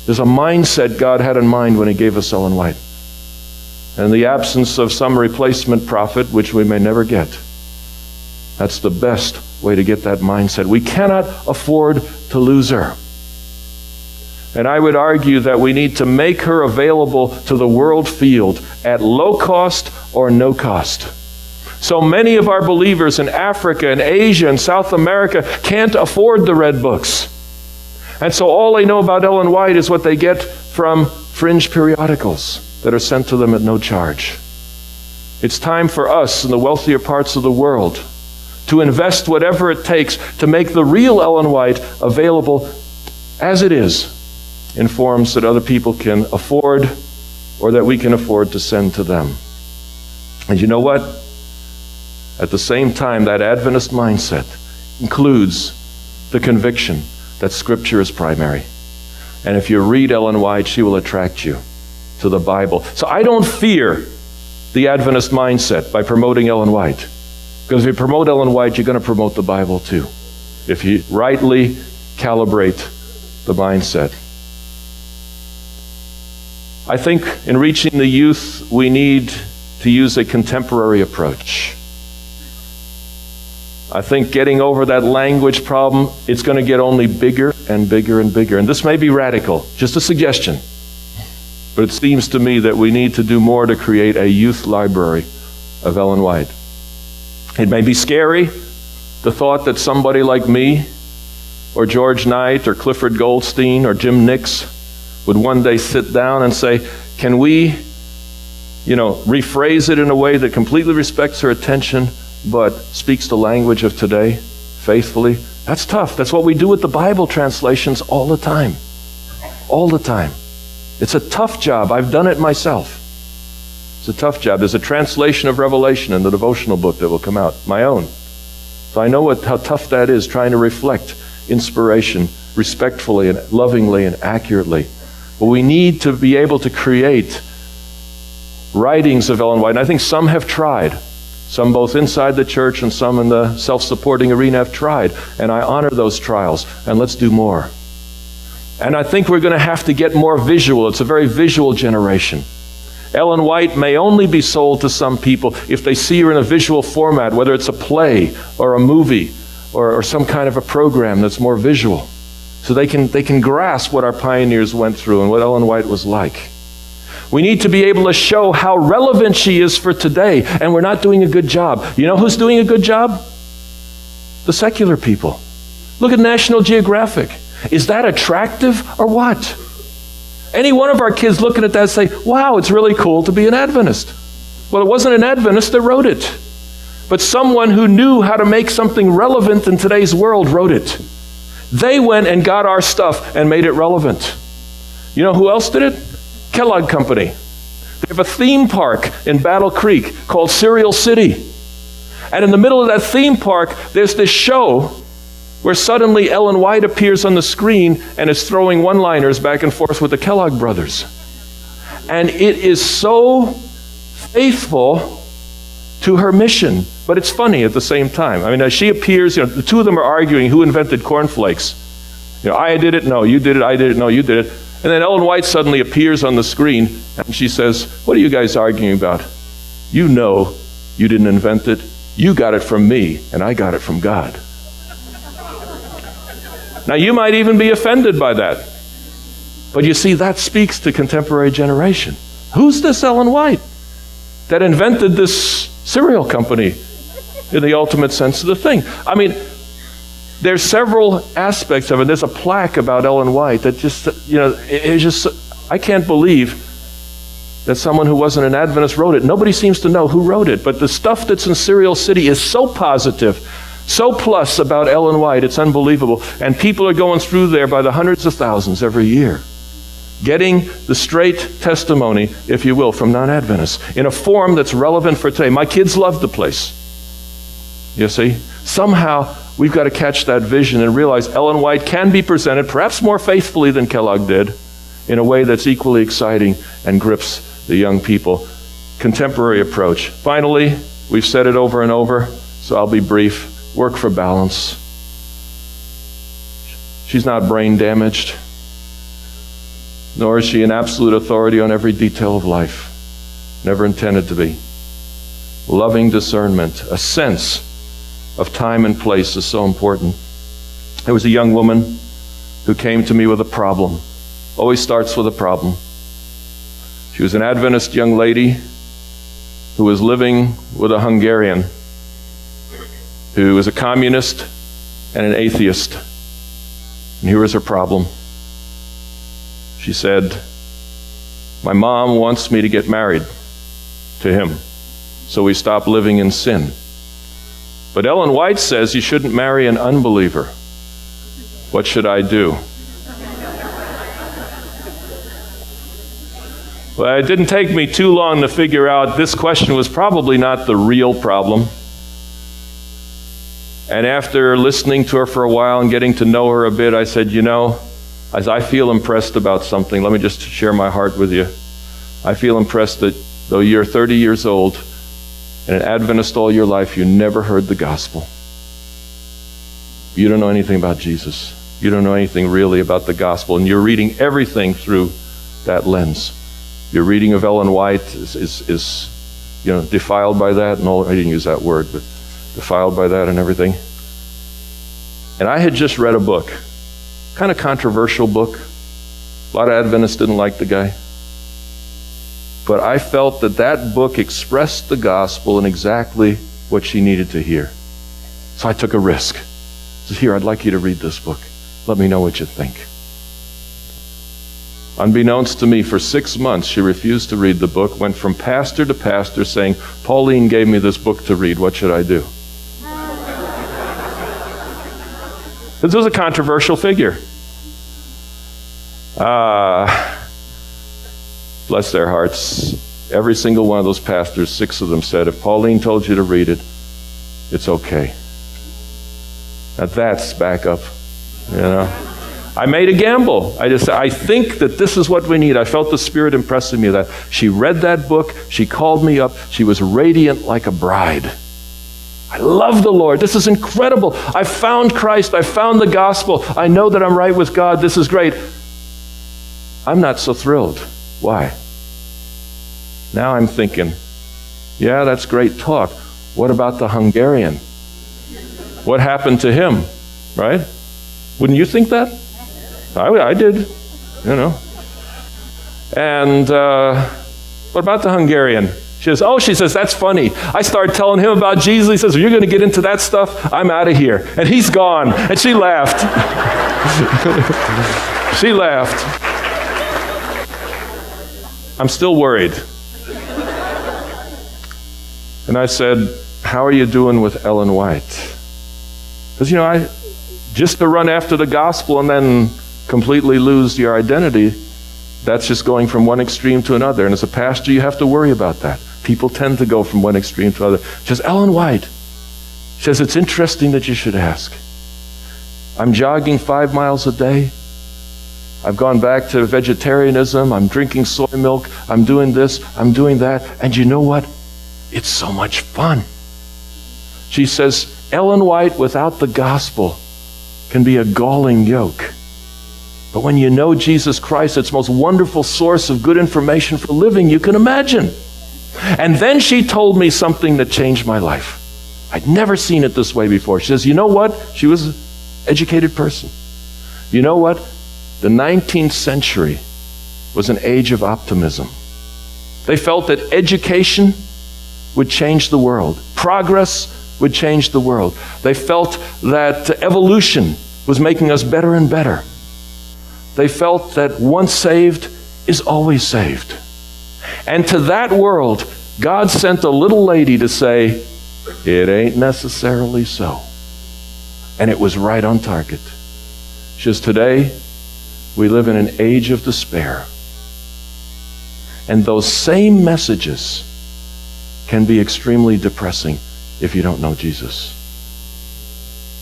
There's a mindset God had in mind when he gave us Ellen White. And in the absence of some replacement prophet, which we may never get, that's the best way to get that mindset. We cannot afford to lose her. And I would argue that we need to make her available to the world field at low cost or no cost. So many of our believers in Africa and Asia and South America can't afford the red books. And so all they know about Ellen White is what they get from fringe periodicals that are sent to them at no charge. It's time for us in the wealthier parts of the world to invest whatever it takes to make the real Ellen White available as it is in forms that other people can afford or that we can afford to send to them. And you know what? At the same time, that Adventist mindset includes the conviction that Scripture is primary. And if you read Ellen White, she will attract you to the Bible. So I don't fear the Adventist mindset by promoting Ellen White. Because if you promote Ellen White, you're going to promote the Bible too. If you rightly calibrate the mindset. I think in reaching the youth, we need to use a contemporary approach. I think getting over that language problem, it's going to get only bigger and bigger and bigger. And this may be radical, just a suggestion. But it seems to me that we need to do more to create a youth library of Ellen White. It may be scary, the thought that somebody like me, or George Knight, or Clifford Goldstein, or Jim Nix would one day sit down and say, can we, rephrase it in a way that completely respects her attention, but speaks the language of today faithfully? That's tough. That's what we do with the Bible translations all the time. All the time. It's a tough job. I've done it myself. It's a tough job. There's a translation of Revelation in the devotional book that will come out, my own. So I know how tough that is, trying to reflect inspiration respectfully and lovingly and accurately. But we need to be able to create writings of Ellen White. And I think some have tried. Some both inside the church and some in the self-supporting arena have tried. And I honor those trials. And let's do more. And I think we're going to have to get more visual. It's a very visual generation. Ellen White may only be sold to some people if they see her in a visual format, whether it's a play or a movie or some kind of a program that's more visual. So they can grasp what our pioneers went through and what Ellen White was like. We need to be able to show how relevant she is for today, and we're not doing a good job. You know who's doing a good job? The secular people. Look at National Geographic. Is that attractive or what? Any one of our kids looking at that and say, wow, it's really cool to be an Adventist. Well, it wasn't an Adventist that wrote it, but someone who knew how to make something relevant in today's world wrote it. They went and got our stuff and made it relevant. You know who else did it? Kellogg Company. They have a theme park in Battle Creek called Cereal City. And in the middle of that theme park, there's this show where suddenly Ellen White appears on the screen and is throwing one-liners back and forth with the Kellogg brothers. And it is so faithful to her mission, but it's funny at the same time. I mean, as she appears, the two of them are arguing who invented cornflakes. I did it, no, you did it, I did it, no, you did it. And then Ellen White suddenly appears on the screen and she says, what are you guys arguing about? You know you didn't invent it. You got it from me and I got it from God. Now you might even be offended by that. But you see, that speaks to contemporary generation. Who's this Ellen White that invented this cereal company in the ultimate sense of the thing? I mean, there's several aspects of it. There's a plaque about Ellen White that just, it's just, I can't believe that someone who wasn't an Adventist wrote it. Nobody seems to know who wrote it, but the stuff that's in Cereal City is so positive, so plus about Ellen White, it's unbelievable. And people are going through there by the hundreds of thousands every year, getting the straight testimony, if you will, from non-Adventists in a form that's relevant for today. My kids love the place. You see? Somehow, we've got to catch that vision and realize Ellen White can be presented, perhaps more faithfully than Kellogg did, in a way that's equally exciting and grips the young people. Contemporary approach. Finally, we've said it over and over, so I'll be brief. Work for balance. She's not brain damaged, nor is she an absolute authority on every detail of life. Never intended to be. Loving discernment, a sense of time and place is so important. There was a young woman who came to me with a problem. Always starts with a problem. She was an Adventist young lady who was living with a Hungarian who was a communist and an atheist. And here was her problem. She said, "My mom wants me to get married to him, so we stop living in sin. But Ellen White says you shouldn't marry an unbeliever. What should I do?" Well, it didn't take me too long to figure out this question was probably not the real problem. And after listening to her for a while and getting to know her a bit, I said, as I feel impressed about something, let me just share my heart with you. I feel impressed that though you're 30 years old and an Adventist all your life, you never heard the gospel. You don't know anything about Jesus. You don't know anything really about the gospel, and you're reading everything through that lens. Your reading of Ellen White is defiled by that, and I didn't use that word, but defiled by that and everything. And I had just read a book, kind of controversial book. A lot of Adventists didn't like the guy. But I felt that book expressed the gospel in exactly what she needed to hear. So I took a risk. I said, "Here, I'd like you to read this book. Let me know what you think." Unbeknownst to me, for 6 months, she refused to read the book, went from pastor to pastor saying, "Paulien gave me this book to read. What should I do?" This was a controversial figure. Bless their hearts. Every single one of those pastors, 6 of them said, "If Paulien told you to read it, it's okay." Now that's back up, I made a gamble. I think that this is what we need. I felt the Spirit impressing me that. She read that book. She called me up. She was radiant like a bride. I love the Lord. This is incredible. I found Christ. I found the gospel. I know that I'm right with God. This is great. I'm not so thrilled. Why? Now I'm thinking, yeah, that's great talk. What about the Hungarian? What happened to him? Right? Wouldn't you think that? I did, And what about the Hungarian? She says, "That's funny. I started telling him about Jesus. He says, you're going to get into that stuff? I'm out of here." And he's gone. And she laughed. She laughed. I'm still worried. And I said, "How are you doing with Ellen White?" Because, just to run after the gospel and then completely lose your identity, that's just going from one extreme to another. And as a pastor, you have to worry about that. People tend to go from one extreme to another. She says, "Ellen White," she says, "it's interesting that you should ask. I'm jogging 5 miles a day. I've gone back to vegetarianism. I'm drinking soy milk. I'm doing this. I'm doing that. And you know what? It's so much fun." She says, "Ellen White without the gospel can be a galling yoke. But when you know Jesus Christ, it's the most wonderful source of good information for living you can imagine." And then she told me something that changed my life. I'd never seen it this way before. She says, "You know what?" She was an educated person. "You know what? The 19th century was an age of optimism. They felt that education would change the world. Progress would change the world. They felt that evolution was making us better and better. They felt that once saved is always saved. And to that world, God sent a little lady to say, it ain't necessarily so. And it was right on target. She says, today, we live in an age of despair. And those same messages can be extremely depressing if you don't know Jesus.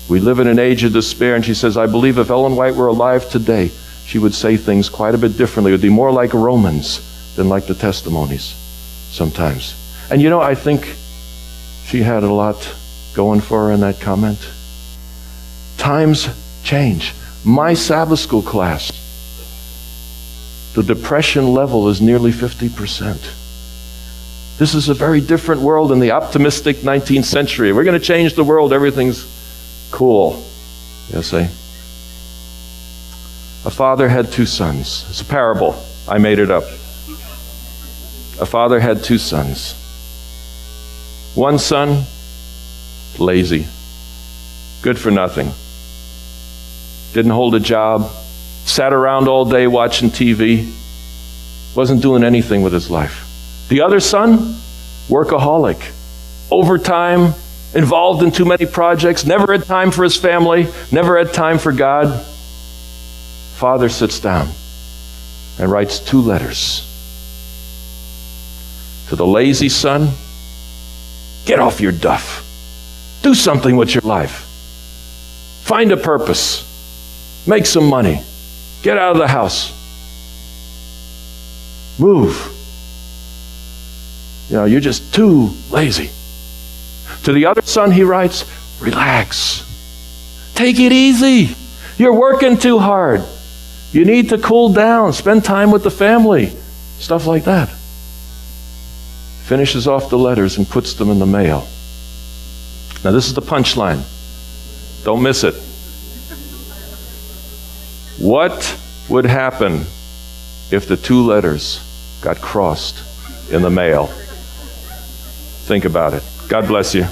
We live in an age of despair, and she says, I believe if Ellen White were alive today, she would say things quite a bit differently. It would be more like Romans than like the testimonies sometimes. And you know, I think she had a lot going for her in that comment. Times change. My Sabbath school class, the depression level is nearly 50%. This is a very different world than the optimistic 19th century. We're going to change the world. Everything's cool. You see? A father had two sons. It's a parable. I made it up. A father had two sons. One son, lazy, good for nothing. Didn't hold a job, sat around all day watching TV, wasn't doing anything with his life. The other son, workaholic, overtime, involved in too many projects, never had time for his family, never had time for God. Father sits down and writes 2 letters. To the lazy son, get off your duff. Do something with your life. Find a purpose. Make some money. Get out of the house. Move. You know, you're just too lazy. To the other son, he writes, relax. Take it easy. You're working too hard. You need to cool down. Spend time with the family. Stuff like that. Finishes off the letters and puts them in the mail. Now this is the punchline. Don't miss it. What would happen if the 2 letters got crossed in the mail? Think about it. God bless you.